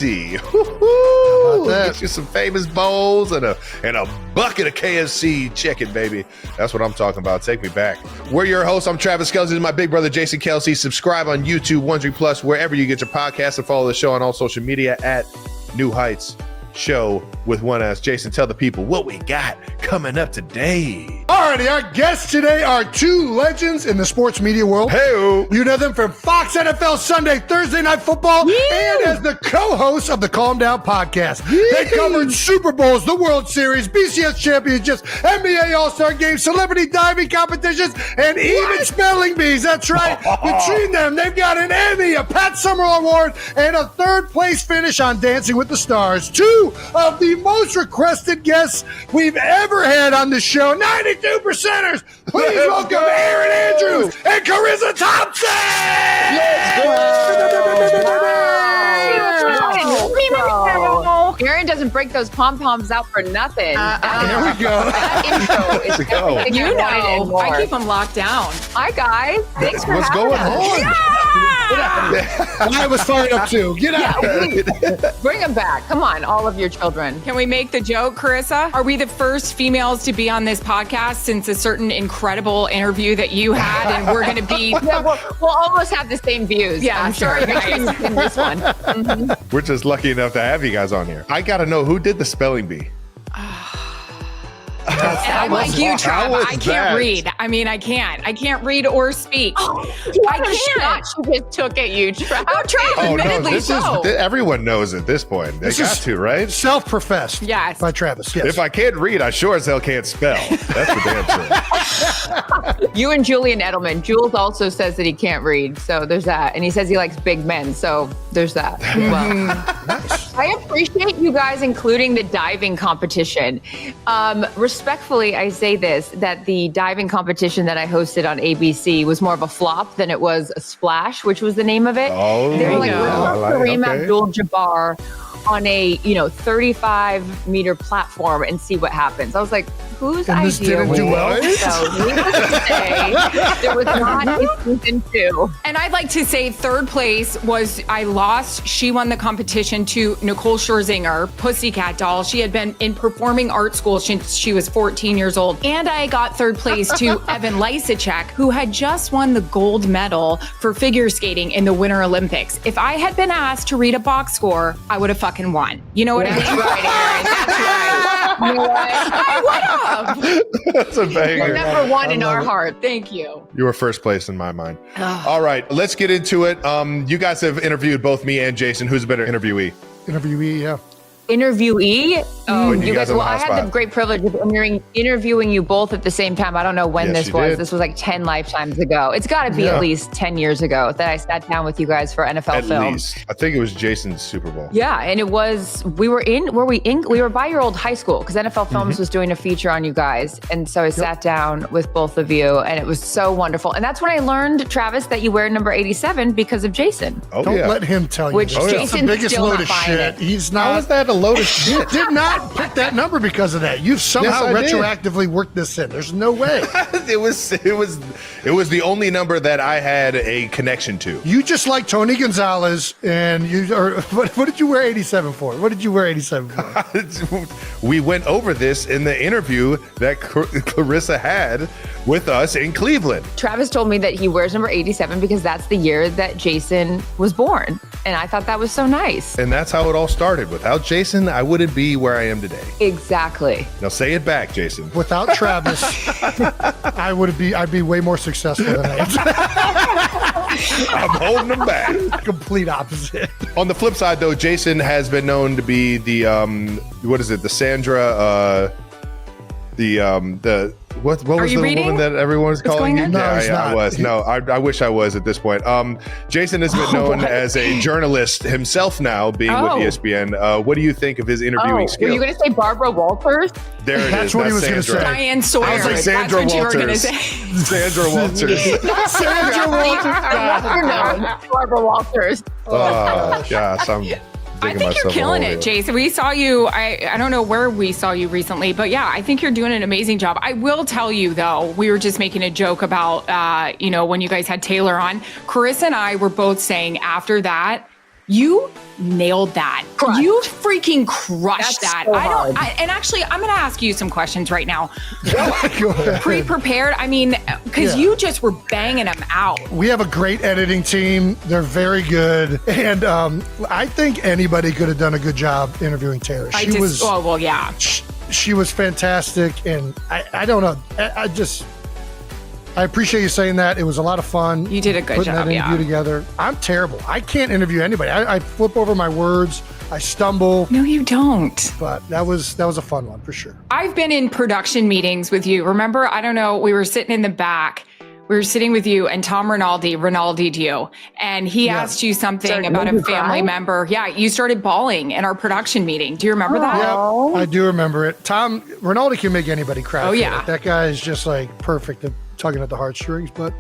Get you some famous bowls and a bucket of KFC chicken, baby. That's what I'm talking about. Take me back. We're your hosts. I'm Travis Kelce. This is my big brother, Jason Kelce. Subscribe on YouTube, Wondery Plus, wherever you get your podcasts, and follow the show on all social media at New Heights Show with one S. Jason, tell the people what we got coming up today. Alrighty, our guests today are two legends in the sports media world. Hey, you know them from Fox NFL Sunday, Thursday Night Football, and as the co-hosts of the Calm Down podcast. They covered Super Bowls, the World Series, BCS championships, NBA All-Star games, celebrity diving competitions, and even spelling bees. That's right. Between them, they've got an Emmy, a Pat Summerall Award, and a third-place finish on Dancing with the Stars. Two of the most requested guests we've ever had on the show, 92%ers. Please welcome Erin Andrews and Charissa Thompson. Erin doesn't break those pom-poms out for nothing. There we go. That intro is everything You I wanted and know, more. I keep them locked down. Hi, guys. Thanks for what's having going us. on? I was fired up too. Get out. Bring them back. Come on, all of your children. Can we make the joke, Charissa? Are we the first females to be on this podcast since a certain incredible interview that you had, and we're going to be... Yeah, we'll almost have the same views. Yeah, I'm sure. sure. In this one. Mm-hmm. We're just lucky enough to have you guys on here. I got to know, who did the spelling bee? And I'm like you, Trav. I can't that? read. I mean, I can't read or speak. I can't. She just took at you, Trav. Oh, Trav, Oh, no, admittedly this so. is, everyone knows at this point. They This got is- to, right? Self-professed. Yes. By Travis. Yes. If I can't read, I sure as hell can't spell. That's for damn sure. You and Julian Edelman. Jules also says that he can't read, so there's that. And he says he likes big men, so there's that. Well, I appreciate you guys including the diving competition. Respectfully, I say this, that the diving competition that I hosted on ABC was more of a flop than it was a splash, which was the name of it. Oh, They were like, go. we'll I like it. Kareem Okay. Abdul-Jabbar on a 35-meter platform and see what happens. I was like, whose And this idea didn't was do this? well? So needless to say, there was not a season 2. And I'd like to say third place was I lost. She won the competition to Nicole Scherzinger, Pussycat Doll. She had been in performing art school since she was 14 years old. And I got third place to Evan Lysacek, who had just won the gold medal for figure skating in the Winter Olympics. If I had been asked to read a box score, I would have fucking won. You know what I mean? That's right, Erin. That's right. You know what? I would have. That's a banger. You're number one in our heart. Thank you. You were first place in my mind. All right, let's get into it. You guys have interviewed both me and Jason. Who's a better interviewee? Interviewee, yeah. Interviewee. Oh, When you you guys guys. on Well, the I hot had spot. the great privilege of interviewing you both at the same time. I don't know when Yes, this you was. did. This was like 10 lifetimes ago. It's got to be Yeah. at least 10 years ago that I sat down with you guys for NFL At film. least. I think it was Jason's Super Bowl. Yeah, and it was. We were by your old high school because NFL Films was doing a feature on you guys, and so I sat down with both of you, and it was so wonderful. And that's when I learned, Travis, that you wear number 87 because of Jason. Oh, Don't yeah. let him tell you. Which this. That's the Jason's biggest still load not of buying shit. it. He's How not. is that a load of shit? Did not pick that number because of that. You've somehow Yes, I did. retroactively worked this in. There's no way. It was the only number that I had a connection to. You just like Tony Gonzalez, and what did you wear 87 for? What did you wear 87 for? We went over this in the interview that Clarissa had with us in Cleveland. Travis told me that he wears number 87 because that's the year that Jason was born. And I thought that was so nice. And that's how it all started. Without Jason, I wouldn't be where I am today. Exactly. Now say it back, Jason. Without Travis, I'd be way more successful than I am. I'm holding them back. Complete opposite. On the flip side, though, Jason has been known to be the the Sandra, what was you the reading? woman that everyone was calling going you? on? No, Yeah, he's I not. was. No, I wish I was at this point. Jason has been known as a journalist himself now, being with Oh. ESPN. What do you think of his interviewing Were skills? you going to say Barbara Walters? There it is. That's what he was gonna Sandra. say. Diane Sawyer. I was like That's Sandra what you were going to Walters. say. Sandra Walters. Sandra Walters. Barbara Walters. Oh, gosh, I'm I digging think you're myself a killing hole it, here. Jason. We saw you. I don't know where we saw you recently, but yeah, I think you're doing an amazing job. I will tell you though, we were just making a joke about, when you guys had Taylor on. Charissa and I were both saying after that, You nailed that. Crushed. You freaking crushed That's that. so hard. And actually, I'm going to ask you some questions right now. Go ahead. Pre-prepared? I mean, because you just were banging them out. We have a great editing team. They're very good. And I think anybody could have done a good job interviewing Taylor. She was fantastic. And I don't know. I appreciate you saying that. It was a lot of fun. You did a good putting job, that interview together. I'm terrible. I can't interview anybody. I flip over my words. I stumble. No, you don't. But that was a fun one for sure. I've been in production meetings with you. Remember, I don't know, we were sitting in the back. We were sitting with you and Tom Rinaldi'd you. And he asked you something about a family member. Yeah, you started bawling in our production meeting. Do you remember that? Yeah, I do remember it. Tom Rinaldi can make anybody cry. Oh, yeah. That guy is just like perfect at tugging at the heartstrings. But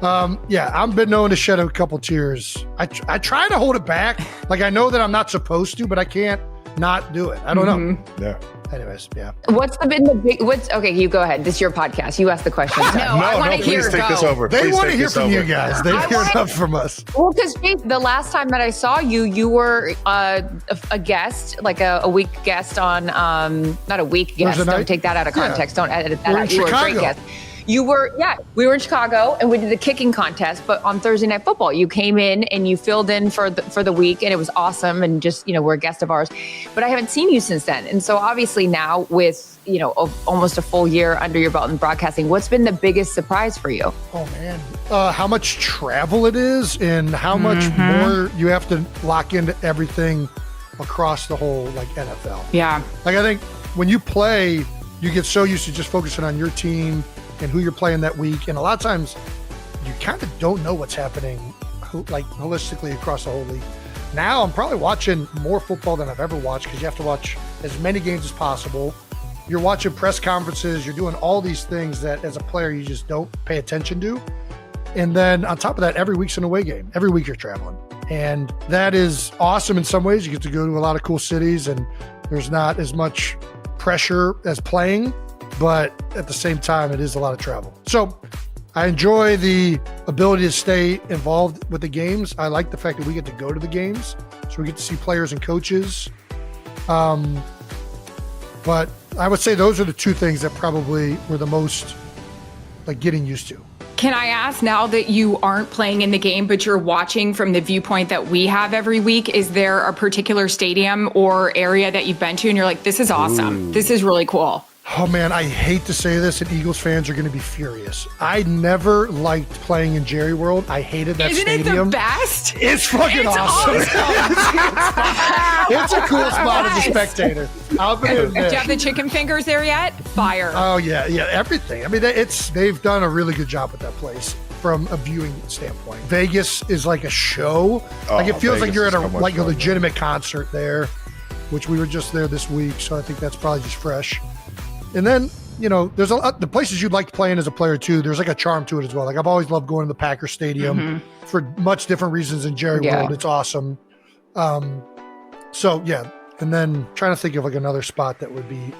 I've been known to shed a couple tears. I try to hold it back. Like I know that I'm not supposed to, but I can't not do it. I don't know. Yeah. Anyways, yeah. Okay, you go ahead. This is your podcast. You ask the question. I want to hear please take this over. They Please want to take hear this from over. you guys. They've heard enough from us. Well, because the last time that I saw you, you were a guest, like a week guest on, not a week guest. Thursday Don't night? take that out of context. Don't edit that We're in out. You were a great Chicago. guest. We were in Chicago and we did the kicking contest, but on Thursday Night Football, you came in and you filled in for the week and it was awesome and just, were a guest of ours, but I haven't seen you since then. And so obviously now with, almost a full year under your belt in broadcasting, what's been the biggest surprise for you? Oh man, how much travel it is and how much more you have to lock into everything across the whole NFL. Yeah. Like I think when you play, you get so used to just focusing on your team and who you're playing that week. And a lot of times you kind of don't know what's happening holistically across the whole league. Now I'm probably watching more football than I've ever watched because you have to watch as many games as possible. You're watching press conferences. You're doing all these things that as a player, you just don't pay attention to. And then on top of that, every week's an away game. Every week you're traveling. And that is awesome in some ways. You get to go to a lot of cool cities and there's not as much pressure as playing, but at the same time, it is a lot of travel. So I enjoy the ability to stay involved with the games. I like the fact that we get to go to the games, so we get to see players and coaches. But I would say those are the two things that probably were the most getting used to. Can I ask, now that you aren't playing in the game, but you're watching from the viewpoint that we have every week, is there a particular stadium or area that you've been to and you're like, this is awesome. Ooh. This is really cool? Oh man, I hate to say this, and Eagles fans are going to be furious. I never liked playing in Jerry World. I hated that stadium. Isn't it the best? It's fucking awesome. It's a cool spot as a spectator. I'll be Do you have the chicken fingers there yet? Fire. Oh yeah, everything. I mean, they've done a really good job with that place from a viewing standpoint. Vegas is like a show. It feels Vegas like you're at is so much a fun, legitimate concert there, which we were just there this week. So I think that's probably just fresh. And then, there's the places you'd like playing as a player too. There's a charm to it as well. I've always loved going to the Packers Stadium for much different reasons than Jerry World. It's awesome. So yeah. And then trying to think of another spot that would be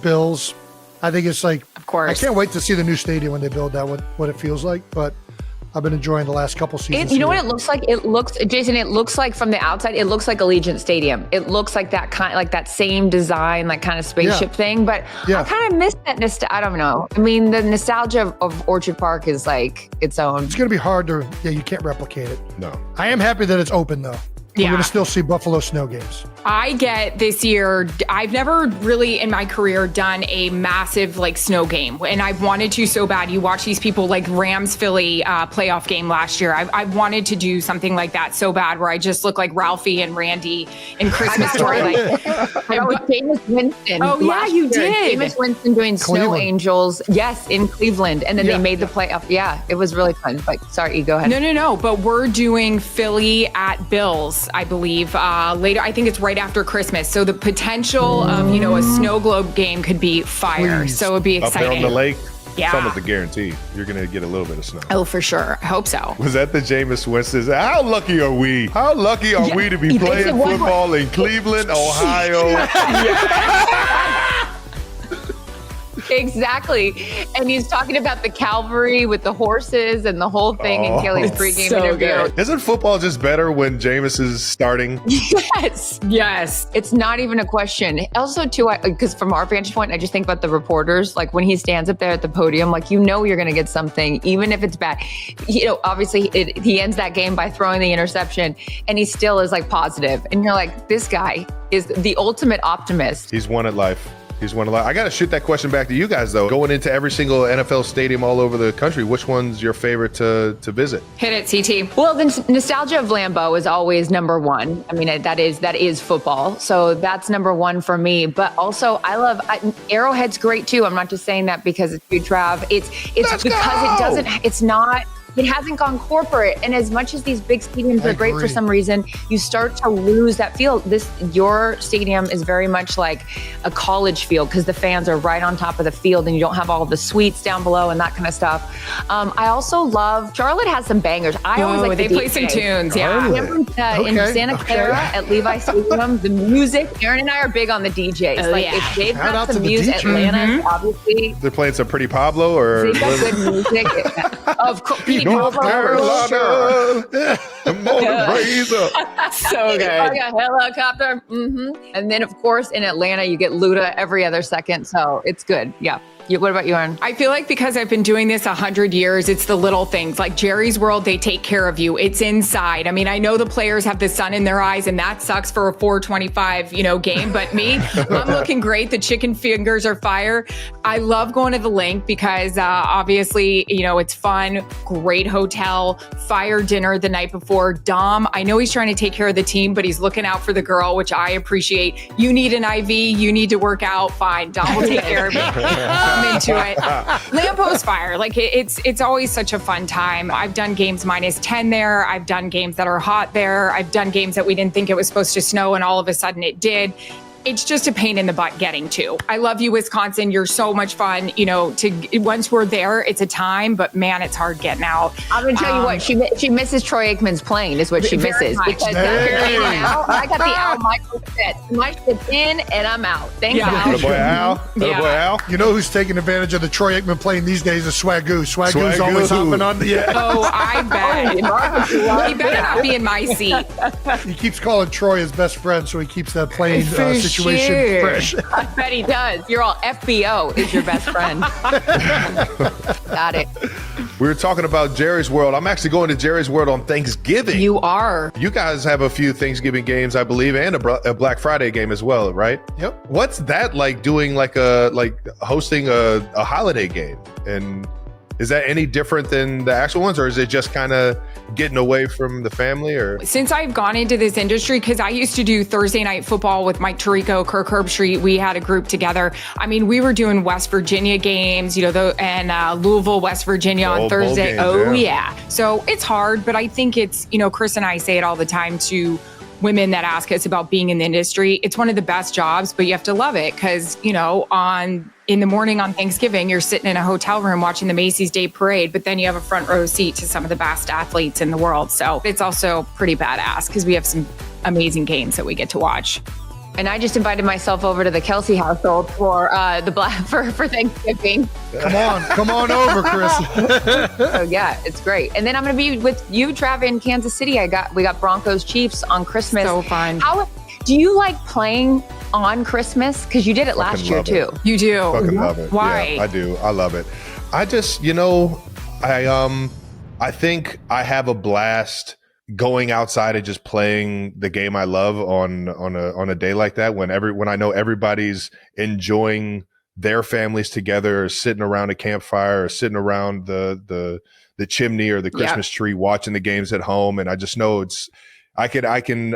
Bills. I think it's of course. I can't wait to see the new stadium when they build that, what it feels like. But I've been enjoying the last couple seasons. You know what it looks like? Jason, it looks like from the outside, it looks like Allegiant Stadium. It looks like that that same design, kind of spaceship thing. But I kind of miss that I don't know. I mean, the nostalgia of Orchard Park is its own. It's going to be hard you can't replicate it. No. I am happy that it's open though. We're going to still see Buffalo snow games. I get this year, I've never really in my career done a massive snow game, and I've wanted to so bad. You watch these people Rams Philly playoff game last year. I wanted to do something like that so bad where I just look like Ralphie and Randy in Christmas Story. I was Jameis Winston. Oh yeah, you did. Jameis Winston doing Snow Angels. Yes, in Cleveland. And then they made the playoff. Yeah, it was really fun. But sorry, go ahead. No. But we're doing Philly at Bills, I believe, later. I think it's right after Christmas. So the potential of, a snow globe game could be fire. Please. So it'd be Up exciting. there on the lake, Yeah. it's almost a guarantee. You're going to get a little bit of snow. Oh, for sure. I hope so. Was that the Jameis Winston? How lucky are we? How lucky are we to be They playing said one football in Cleveland, Ohio? Exactly. And he's talking about the cavalry with the horses and the whole thing in Kelly's pregame interview. Isn't football just better when Jameis is starting? Yes. It's not even a question. Also, too, because from our vantage point, I just think about the reporters. Like when he stands up there at the podium, like you're going to get something, even if it's bad. Obviously, he ends that game by throwing the interception, and he still is like positive. And you're like, this guy is the ultimate optimist. He's won at life. I got to shoot that question back to you guys, though. Going into every single NFL stadium all over the country, which one's your favorite to visit? Hit it, CT. Well, the nostalgia of Lambeau is always number one. I mean, that is football. So that's number one for me. But also, Arrowhead's great, too. I'm not just saying that because it's you, Trav. It's because it hasn't gone corporate. And as much as these big stadiums are great for some reason, you start to lose that feel. Your stadium is very much like a college field because the fans are right on top of the field and you don't have all the suites down below and that kind of stuff. I also love, Charlotte has some bangers. I always like they play some tunes. Yeah. Remember in Santa Clara at Levi Stadium, the music, Erin and I are big on the DJs. If they've got some music, Atlanta, obviously. They're playing some Pretty Pablo or? They've got good music. Of course. North Carolina, so good. Like a helicopter. And then, of course, in Atlanta, you get Luda every other second. So it's good. Yeah. What about you, Erin? I feel like because I've been doing this 100 years, it's the little things like Jerry's World. They take care of you. It's inside. I mean, I know the players have the sun in their eyes and that sucks for a 425, game. But me, I'm looking great. The chicken fingers are fire. I love going to the link because obviously, it's fun. Great hotel, fire dinner the night before. Dom, I know he's trying to take care of the team, but he's looking out for the girl, which I appreciate. You need an IV. You need to work out. Fine. Dom will take care of me. I'm into it. Lambeau's fire. Like it's always such a fun time. I've done games -10 there. I've done games that are hot there. I've done games that we didn't think it was supposed to snow and all of a sudden it did. It's just a pain in the butt getting to. I love you, Wisconsin. You're so much fun. Once we're there, it's a time, but man, it's hard getting out. I'm going to tell you what, she misses Troy Aikman's plane is what she misses. Because I got the Al Michaels fit. My shit's in and I'm out. Thanks, Al. Boy, Al. You know who's taking advantage of the Troy Aikman plane these days is Swagoo. Swagoo's always hopping on the Oh, I bet. He better not be in my seat. He keeps calling Troy his best friend, so he keeps that plane situation fresh. I bet he does. You're all FBO is your best friend. Got it. We were talking about Jerry's World. I'm actually going to Jerry's World on Thanksgiving. You are. You guys have a few Thanksgiving games, I believe, and a Black Friday game as well, right? Yep. What's that like doing hosting a holiday game? And is that any different than the actual ones, or is it just kind of getting away from the family? Or since I've gone into this industry, because I used to do Thursday night football with Mike Tirico, Kirk Herbstreit, we had a group together. I mean, we were doing West Virginia games, and Louisville, West Virginia on Thursday. Yeah. So it's hard, but I think it's, Chris and I say it all the time to women that ask us about being in the industry. It's one of the best jobs, but you have to love it because, in the morning on Thanksgiving, you're sitting in a hotel room watching the Macy's Day Parade, but then you have a front row seat to some of the best athletes in the world. So it's also pretty badass because we have some amazing games that we get to watch. And I just invited myself over to the Kelce household for for Thanksgiving. Come on over, Chris. So yeah, it's great. And then I'm going to be with you, Trav, in Kansas City. We got Broncos Chiefs on Christmas. So fun. Do you like playing on Christmas? Because you did it last year too. You do. Fucking love it. Why? Yeah, I do. I love it. I just, I think I have a blast going outside and just playing the game I love on a day like that when I know everybody's enjoying their families together, or sitting around a campfire, or sitting around the chimney or the Christmas tree watching the games at home. And I just know I can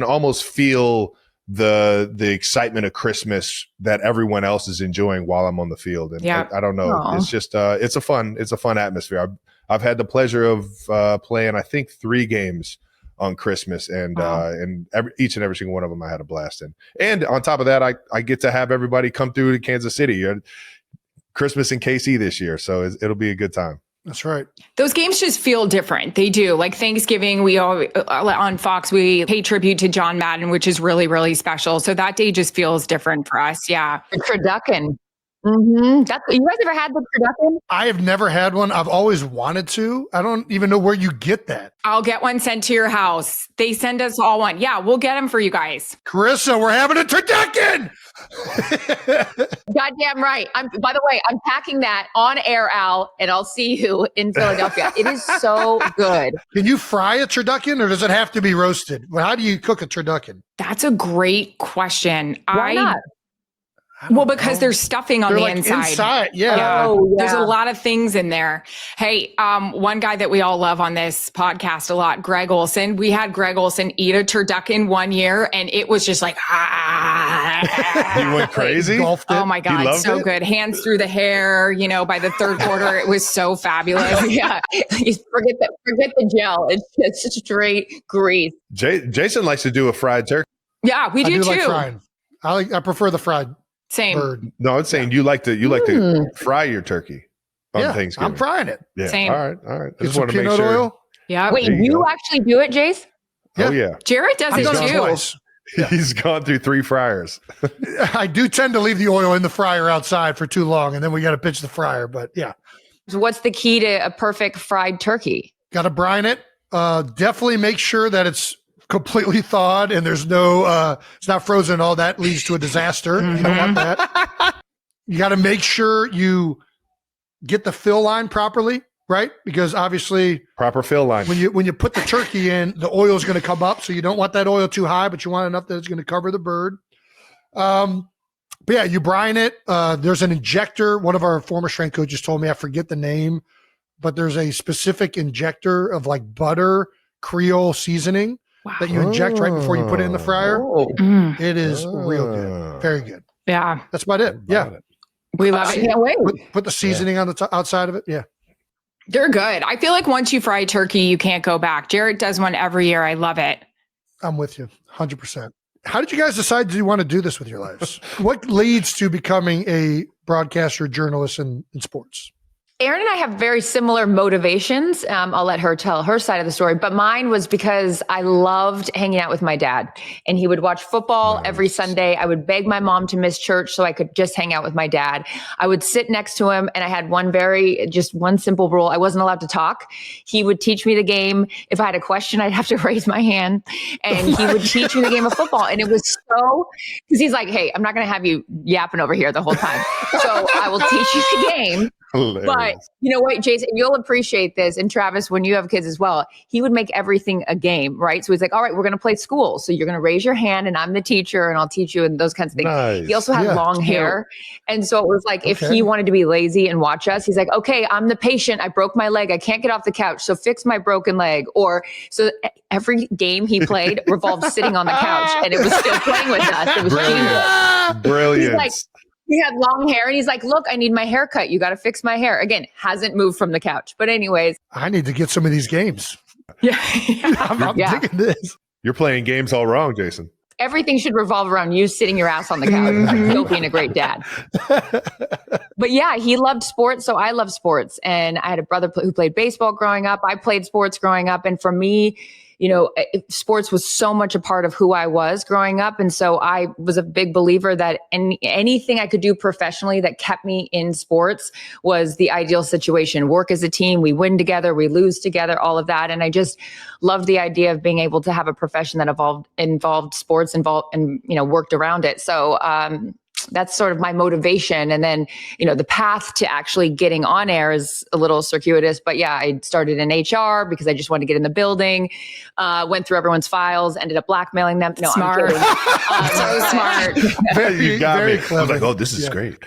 almost feel the excitement of Christmas that everyone else is enjoying while I'm on the field. And I don't know. Aww. It's just it's a fun atmosphere. I've had the pleasure of playing, I think, 3 games on Christmas, and each and every single one of them I had a blast in. And on top of that, I get to have everybody come through to Kansas City. Christmas in KC this year, so it'll be a good time. That's right. Those games just feel different. They do. Like Thanksgiving, we all on Fox, we pay tribute to John Madden, which is really, really special. So that day just feels different for us. Yeah. Turducken. You guys ever had the turducken? I have never had one. I've always wanted to. I don't even know where you get that. I'll get one sent to your house. They send us all one. Yeah, we'll get them for you guys. Carissa, we're having a turducken. Goddamn right. By the way, I'm packing that on air, Al, and I'll see you in Philadelphia. It is so good. Can you fry a turducken or does it have to be roasted? Well, how do you cook a turducken? That's a great question. Why not? Well, because there's stuffing on They're the like inside. Yeah. Oh, yeah. There's a lot of things in there. Hey, one guy that we all love on this podcast a lot, Greg Olson. We had Greg Olson eat a turducken one year, and it was just like, He went crazy. Oh my God, so good. Hands through the hair. By the third quarter, it was so fabulous. Yeah, forget the gel. It's just straight grease. Jason likes to do a fried turkey. Yeah, we do too. Like frying. I prefer the fried. Same. Bird. No, I'm saying you like to fry your turkey on Thanksgiving. I'm frying it. Yeah. Same. All right. I Get just some want to make peanut sure. oil. Yeah. Wait, There you go. actually do it, Jace? Oh yeah. Jared does I've it done it too. twice. He's gone through 3 fryers. I do tend to leave the oil in the fryer outside for too long, and then we got to pitch the fryer. But yeah, So what's the key to a perfect fried turkey? got to brine it. Definitely make sure that it's completely thawed and there's no, it's not frozen. All that leads to a disaster. You don't want that. You got to make sure you get the fill line properly, right? Because obviously, Proper fill line. when you put the turkey in, the oil is going to come up. So you don't want that oil too high, but you want enough that it's going to cover the bird. But yeah, you brine it. There's an injector. One of our former strength coaches told me, I forget the name, but there's a specific injector of like butter Creole seasoning that you inject right before you put it in the fryer. It is real good. Very good. Yeah. That's about it. Yeah. We love I it. can't wait. Put the seasoning on the outside of it. Yeah. They're good. I feel like once you fry turkey, you can't go back. Jared does one every year. I love it. I'm with you 100%. How did you guys decide to want to do this with your lives? What leads to becoming a broadcaster, journalist in sports? Erin and I have very similar motivations. I'll let her tell her side of the story, but mine was because I loved hanging out with my dad, and he would watch football every Sunday. I would beg my mom to miss church so I could just hang out with my dad. I would sit next to him, and I had one simple rule. I wasn't allowed to talk. He would teach me the game. If I had a question, I'd have to raise my hand, and he would teach me the game of football. And it was because he's like, hey, I'm not going to have you yapping over here the whole time. So I will teach you the game. Hilarious. But you know what, Jason, you'll appreciate this. And Travis, when you have kids as well, he would make everything a game, right? So he's like, all right, we're going to play school. So you're going to raise your hand and I'm the teacher and I'll teach you and those kinds of things. Nice. He also had long hair. And so it was like, if he wanted to be lazy and watch us, he's like, okay, I'm the patient. I broke my leg. I can't get off the couch. So fix my broken leg. So every game he played revolved sitting on the couch and it was still playing with us. It was genius. Brilliant. He's like, he had long hair and he's like, look, I need my hair cut. You got to fix my hair. Again, hasn't moved from the couch. But anyways. I need to get some of these games. Yeah. I'm digging this. You're playing games all wrong, Jason. Everything should revolve around you sitting your ass on the couch, still being a great dad. But yeah, he loved sports. So I love sports. And I had a brother who played baseball growing up. I played sports growing up. And for me, sports was so much a part of who I was growing up. And so I was a big believer that anything I could do professionally that kept me in sports was the ideal situation. Work as a team, we win together, we lose together, all of that. And I just loved the idea of being able to have a profession that involved sports and worked around it. So, that's sort of my motivation. And then, the path to actually getting on air is a little circuitous, but yeah, I started in HR because I just wanted to get in the building, went through everyone's files, ended up blackmailing them. No, Smart. I'm kidding. So smart. You got very me. I clever. was like, oh, this is great.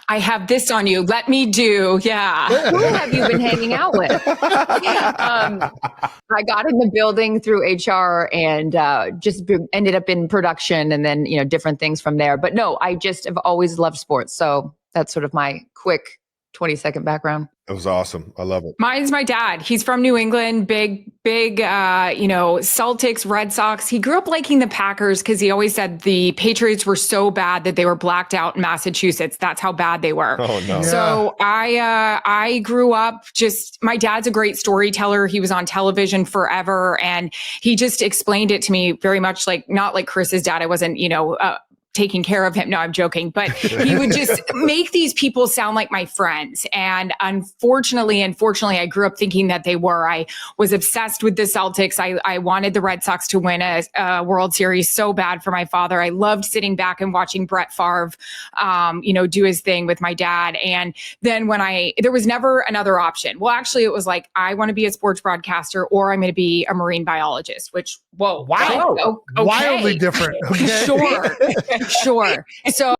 I have this on you. Let me do. Yeah. Who have you been hanging out with? I got in the building through HR and ended up in production and then, different things from there. But no, I just have always loved sports. So that's sort of my quick 20-second background. It was awesome. I love it. Mine's my dad. He's from New England, big, Celtics, Red Sox. He grew up liking the Packers because he always said the Patriots were so bad that they were blacked out in Massachusetts. That's how bad they were. Oh, no. So I grew up my dad's a great storyteller. He was on television forever. And he just explained it to me very much not like Chris's dad. I wasn't, taking care of him. No, I'm joking. But he would just make these people sound like my friends. And unfortunately, I grew up thinking that they were. I was obsessed with the Celtics. I wanted the Red Sox to win a World Series so bad for my father. I loved sitting back and watching Brett Favre, do his thing with my dad. And then there was never another option. Well, actually, it was like, I want to be a sports broadcaster or I'm going to be a marine biologist, which, whoa. Wow. Okay. Wildly different. Okay. Sure. So